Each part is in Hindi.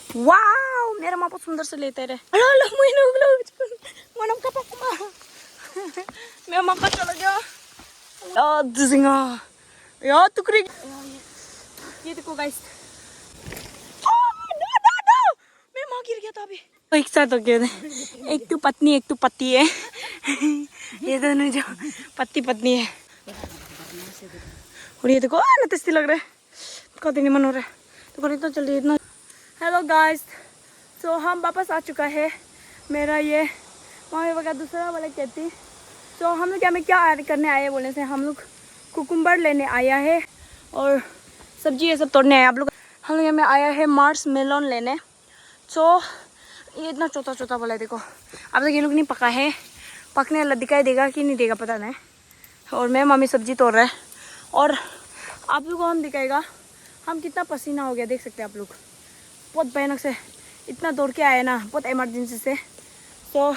वाव मेरा माँ बहुत सुंदर से लेते रहे। अरे मनम का पापा मेरा माँ का चला गया यार दिसिंगा यार टुकड़ी। ये देखो गाइस मेरा माँ गिर गया था अभी। एक साथ हो गए थे, एक तो पत्नी एक तो पति है। ये दोनों जो पति पत्नी है। और ये देखो ना टेस्टी लग रहा है, कभी नहीं मन हो रहा है तो कर इतना जल्दी इतना। हेलो गाइस, सो हम वापस आ चुका है मेरा ये मम्मी पापा का दूसरा वाला खेती। तो हम लोग क्या ऐड करने आए हैं बोलने से हम लोग कुकुम्बर लेने आया है और सब्जी ये सब तोड़ने आए आप लोग। हम लोग यहाँ में आया है मार्स मेलन लेने। तो ये इतना छोटा छोटा वाला है देखो, अब तक ये लोग नहीं पका है, पकने वाला दिखाई देगा कि नहीं देगा पता नहीं। और मैं मम्मी सब्जी तोड़ रहा है और आप लोग को हम दिखाएगा हम कितना पसीना हो गया, देख सकते हैं आप लोग। बहुत भयानक से इतना दौड़ के आए ना, बहुत इमरजेंसी से। तो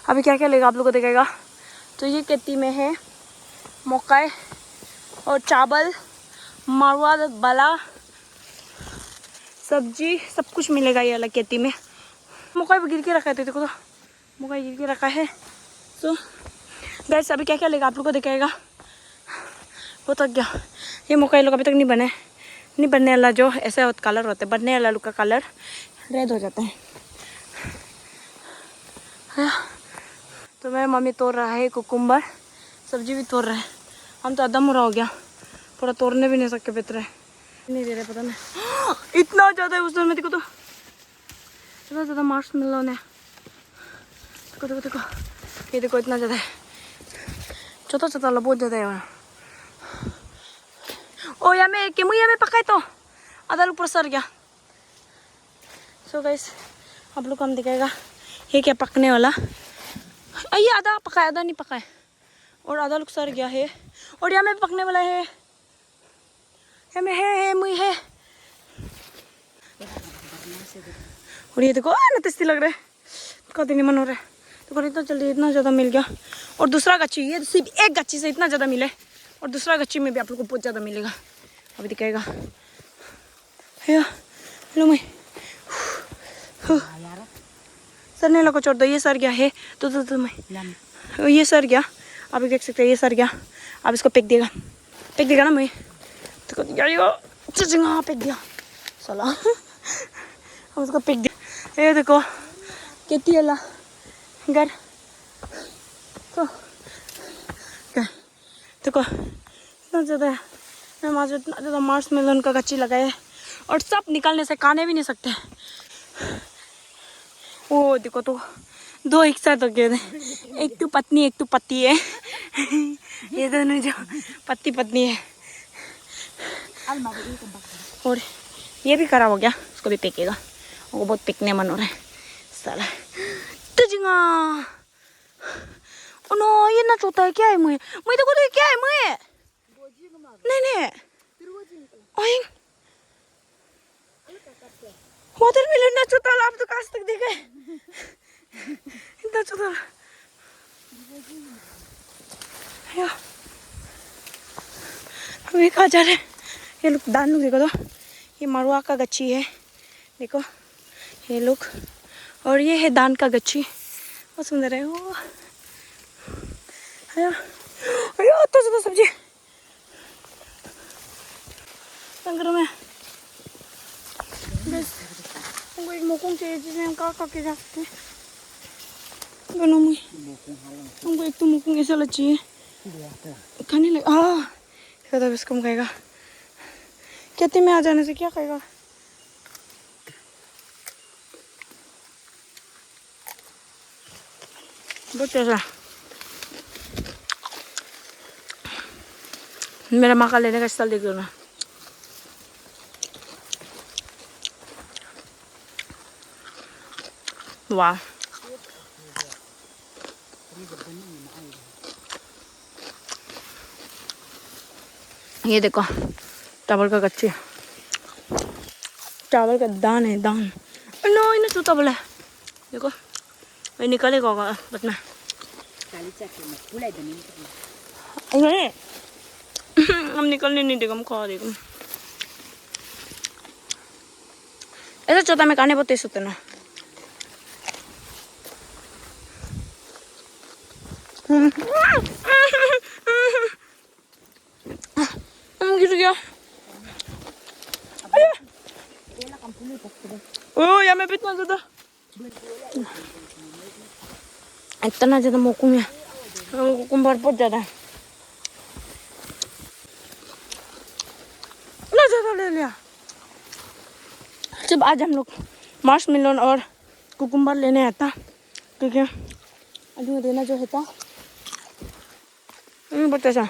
अभी क्या क्या लेगा आप लोग को दिखाएगा। तो ये खेती में है मकई और चावल, मरवा बाला, सब्जी सब कुछ मिलेगा ये अलग खेती में। मकई भी गिर के रखा है, तो देखो तो मकई गिर के रखा है। तो गाइस अभी क्या क्या लेगा आप लोग को दिखाएगा। वो तक गया ये मकई लोग अभी तक नहीं बनने वाला, जो ऐसा कलर होता है बनने वाला लोग का कलर रेड हो जाता है। तो मेरी मम्मी तोड़ रहा है कुकुम्बर, सब्जी भी तोड़ रहा है। हम तो आधा मुरा हो गया, पूरा तोड़ने भी नहीं सकते बेहतर नहीं दे रहे पता नहीं। इतना ज़्यादा है उस दिन में देखो तो इतना ज़्यादा मार्स मेलन है। देखो देखो देखो ये देखो इतना ज़्यादा है, छोटा छोटा वाला बहुत ज़्यादा है वहाँ। ओ यहाँ में पका है तो आधा लोग पूरा सर गया। सो गाइस आप लोग को हम दिखाएगा ये क्या पकने वाला। ये आधा पका है आधा नहीं पका है और आधा लोग सर गया है। और यहाँ में पकने वाला है, यहाँ में है मुई है। और ये देखो ना टेस्टी लग रहा है, कभी नहीं मन हो रहा है तो इतना जल्दी इतना ज़्यादा मिल गया। और दूसरा गच्छी, ये सिर्फ एक गच्छी से इतना ज़्यादा मिले और दूसरा गच्छी में भी आप लोग को बहुत ज़्यादा मिलेगा, अभी दिखाएगा। हेलो मैं सर नहीं लोग छोड़ दो, ये सर गया है तो मैं ये सर गया, आप देख सकते हैं ये सर गया। अब इसको फेंक देगा ना मैं तो फेंक दिया साला। अब उसको फेंक दिया। ये देखो खेती वाला घर तो देखो इतना ज़्यादा है। मैं वहाँ इतना ज़्यादा मार्स मेलन का गच्ची लगाए और सब निकालने से खाने भी नहीं सकते। वो देखो तो दो एक साथ हो गए थे, एक तो पत्नी एक तो पति है। ये दोनों जो पति पत्नी है। और ये भी खराब हो गया, उसको भी फेंकेगा, वो बहुत फेंकने मन हो रहा है साला। तुझगा ओ नो ये ना छोटा है, क्या है मुझे देखो तो क्या है मुझे नहीं ओइंग वाटरमेलन ना छोटा आप तो काश तक देखे इतना छोटा। हमें कहाँ जा रहे हैं ये लोग। दान लोग देखो तो ये मरुआ का गच्छी है देखो ये लोग, और ये है दान का गच्छी, बहुत सुंदर है वो। तो ज़्यादा सब्जी संग्रह में बस हमको एक मोकुंग चाहिए जिसमें हम का के जा सकते हैं। बनो मुझे हमको एक तो मोकुंग ऐसा चाहिए खाने लगे। हाँ तो इसको हम खाएगा, खेती में आ जाने से क्या खाएगा। बहुत अच्छा मेरा माँ का लेने का स्टाइल देख लो ना। वाह ये देखो चावल का गच्छी, चावल का दान है दान। नो इन्हें छोटा बोला देखो ये निकलेगा होगा बतना हम निकलने नहीं देगा, हम खा देगा। ऐसा चौथा में खाने बहुत तेज होते ना। गिर गया। ओ या मैं इतना ज्यादा मोकू में कुकुम्बर बहुत ज्यादा है। ना ज्यादा ले लिया। जब आज हम लोग मार्शमेलन और कुकुम्बर लेने आया था क्योंकि अभी देना जो है था बहुत अच्छा।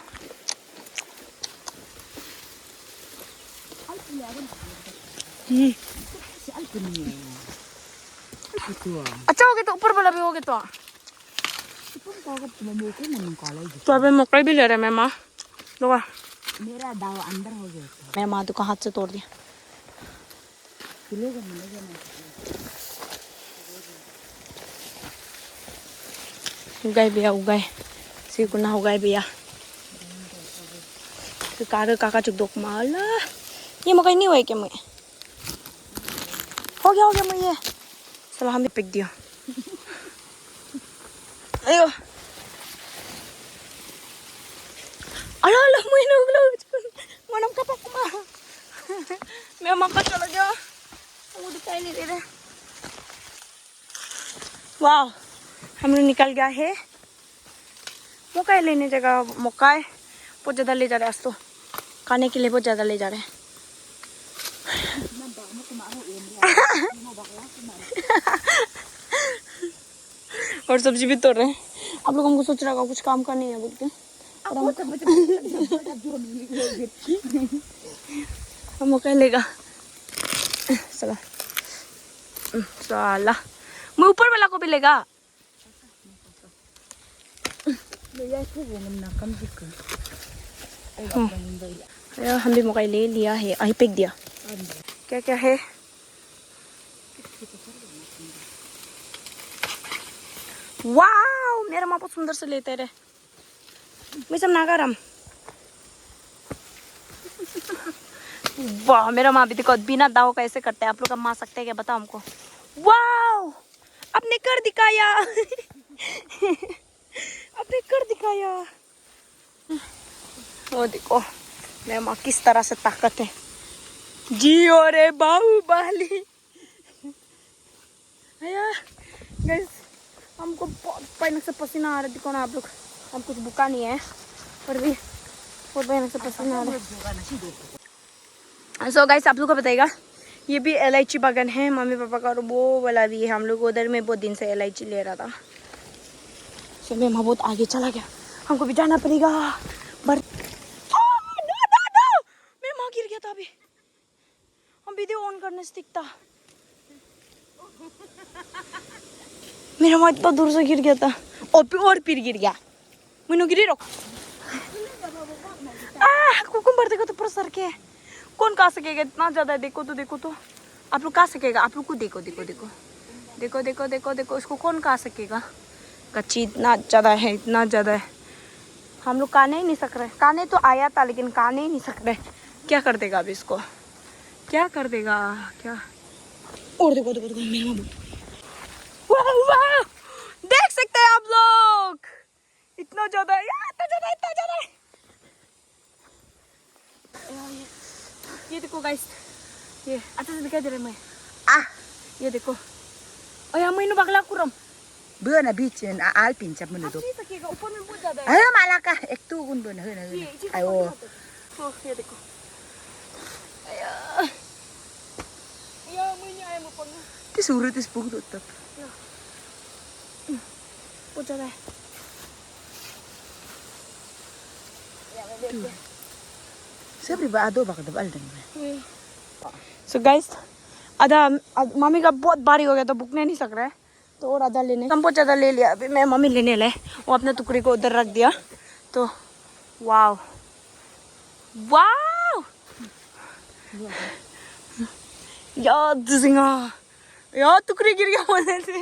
अच्छा हो गया तो ऊपर वाला भी हो गया तो अभी मकई भी ले रहे मैं माँ लोग। मेरा दाव अंदर हो गया मैं माँ तो का हाथ से तोड़ दिया। उगाए भैया उगाए सिकुना उगाए भैया तो काका चुक दो माला ये मकई नहीं हुआ क्या मैं हो गया मैं ये साला हमें पिक दिया। अयो अला अला मैं मनम का पकमा मैं मक्का चला गया वो दिखाई नहीं दे रहा। वाह हम लोग निकल गया है मकई लेने जगह। मकई बहुत ज़्यादा ले जा रहे हैं आज तो खाने के लिए बहुत ज़्यादा ले जा रहे हैं। और सब्जी भी तोड़ रहे हैं। आप लोग हमको सोच रहा होगा कुछ काम का नहीं है बोल के हम मकई लेगा साला साला मैं ऊपर वाला को भी लेगा। हम भी मकई ले लिया है आई फेंक दिया। क्या क्या है वाओ मेरा माँ बहुत सुंदर से लेते रहे मैं सब नागाराम। वाह मेरा माँ भी देखो बिना दाव कैसे करते हैं। आप लोग माँ सकते हैं क्या बताओ हमको। वाओ आपने कर दिखाया आपने कर दिखाया। वो देखो मेरा माँ किस तरह से ताकत है जियो रे बाहुबली। गाइस हमको बहुत भयानक से पसीना आ रहा है। देखो ना आप लोग हम कुछ भूखा नहीं है पर भी बहुत भयानक से पसीना आ रहा है। सो गाइस आप लोग को बताइएगा ये भी इलायची बागान है मम्मी पापा का और वो वाला भी है। हम लोग उधर में बहुत दिन से इलायची ले रहा था। सो मैं वहाँ बहुत आगे चला गया हमको भी जाना पड़ेगा बट मेरा माँ गिर गया था अभी हम वीडियो ऑन करने से दिखता। मेरा माँ इतना दूर से गिर गया था और फिर गिर गया मैंने गिरी रोक कुकुम्बर देखो तो पूरा सर के कौन खा सकेगा इतना ज्यादा। देखो तो आप लोग खा सकेगा। आप लोग को देखो देखो देखो देखो देखो देखो देखो इसको कौन खा सकेगा। कच्ची इतना ज्यादा है इतना ज्यादा है हम लोग खाने ही नहीं सक रहे। खाने तो आया था लेकिन खाने ही नहीं सक रहे। क्या कर देगा अभी इसको क्या कर देगा क्या। और देखो देखो देखो मेरा वाह देख सकते हैं आप लोग इतना ज्यादा है इतना ज्यादा है। ये देखो गाइस ये अच्छा से दिखाई दे रहा है मैं ये देखो अया मैं बगला Kurram bữa bikin alpin cap menuduk. ऊपर में बहुत ज्यादा है। Ayo malaka ek tu gun bun hơi này. Ayo. ये देखो या मैं नहीं आया ऊपर में Ti suruh ti spuk tu tap. बहुत ज्यादा है। Saya pribadi bakal dapat alden. So guys आधा मम्मी का बहुत भारी हो गया तो बुकने नहीं सक रहा है तो और आधा लेने हम बहुत ज़्यादा ले लिया। अभी मैं मम्मी लेने लाए वो अपने टुकड़ी को उधर रख दिया तो वाव वाव यार टुकड़ी गिर गया बोलने से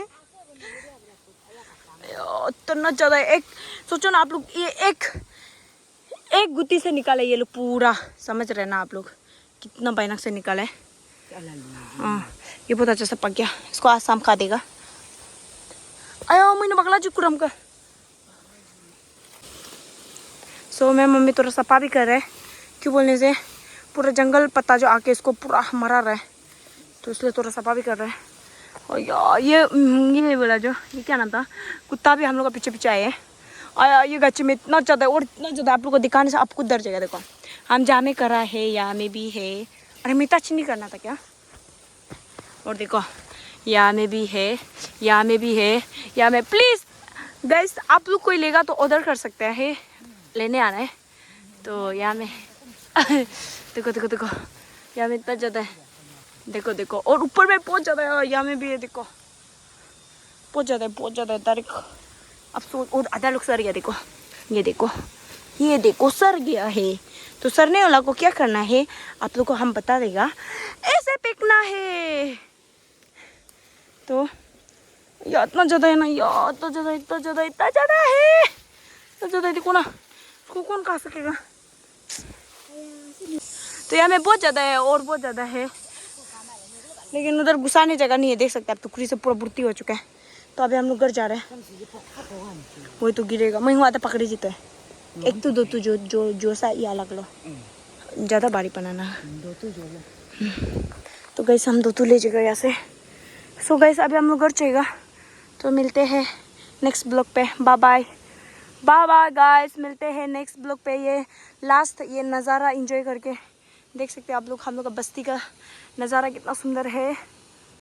इतना ज़्यादा। एक सोचो ना आप लोग ये एक गुत्ती से निकाले ये लोग पूरा समझ रहे ना आप लोग कितना भयानक से निकाले। हाँ ये बहुत अच्छा से पक गया, इसको आज शाम खा देगा। आया मैंने बगला जुकुरम का। सो मैं मम्मी थोड़ा सफा भी कर रहे हैं, क्यों बोलने से पूरा जंगल पत्ता जो आके इसको पूरा मरा रहा है, तो इसलिए थोड़ा सफा भी कर रहे हैं। और यार ये बोला जो ये क्या नाम था, कुत्ता भी हम लोग का पीछे पीछे आए हैं। आया ये गच्चे में इतना ज़्यादा और इतना ज़्यादा आप लोग को दिखाने से आपको डर जाएगा। देखो हम जहाँ में करा है यहाँ में भी है। अरे मीठा चीनी करना था क्या। और देखो यहाँ में भी है, यहाँ में भी है, यहाँ में। प्लीज़ गाइस आप लोग कोई लेगा तो ऑर्डर कर सकते हैं, लेने आना है तो यहाँ में। देखो देखो देखो यहाँ में इतना ज़्यादा है, देखो देखो। और ऊपर में बहुत ज़्यादा है, यहाँ में भी है, देखो बहुत ज़्यादा है, बहुत ज़्यादा है तारीख। अब सो और आधा लोग सर गया। देखो ये देखो, ये देखो सर गया है। तो सरने वाला को क्या करना है आप लोग को हम बता देगा, ऐसे फेंकना है। तो यार इतना ज़्यादा है ना यार, इतना ज़्यादा इतना ज़्यादा इतना ज़्यादा है, इतना ज़्यादा। देखो ना इसको कौन खा सकेगा। तो यहाँ में बहुत ज़्यादा है और बहुत ज़्यादा है, लेकिन उधर घुसाने जगह नहीं है। देख सकते हैं आप, टुकड़ी से पूरा भर्ती हो चुका है। तो अभी हम लोग घर जा रहे हैं। वही तो गिरेगा, मैं हुआ था पकड़ी जीते। एक तो दो तो जो सा ये अलग लो, ज़्यादा बारी बनाना। तो गैस हम दो तो ले जाएगा यहाँ से। सो गैस अभी हम लोग घर जाएगा, तो मिलते हैं नेक्स्ट ब्लॉग पे। Bye bye bye bye guys, मिलते हैं नेक्स्ट ब्लॉग पे। ये लास्ट ये नज़ारा एंजॉय करके देख सकते हैं आप लोग, हम लोग का बस्ती का नज़ारा कितना सुंदर है।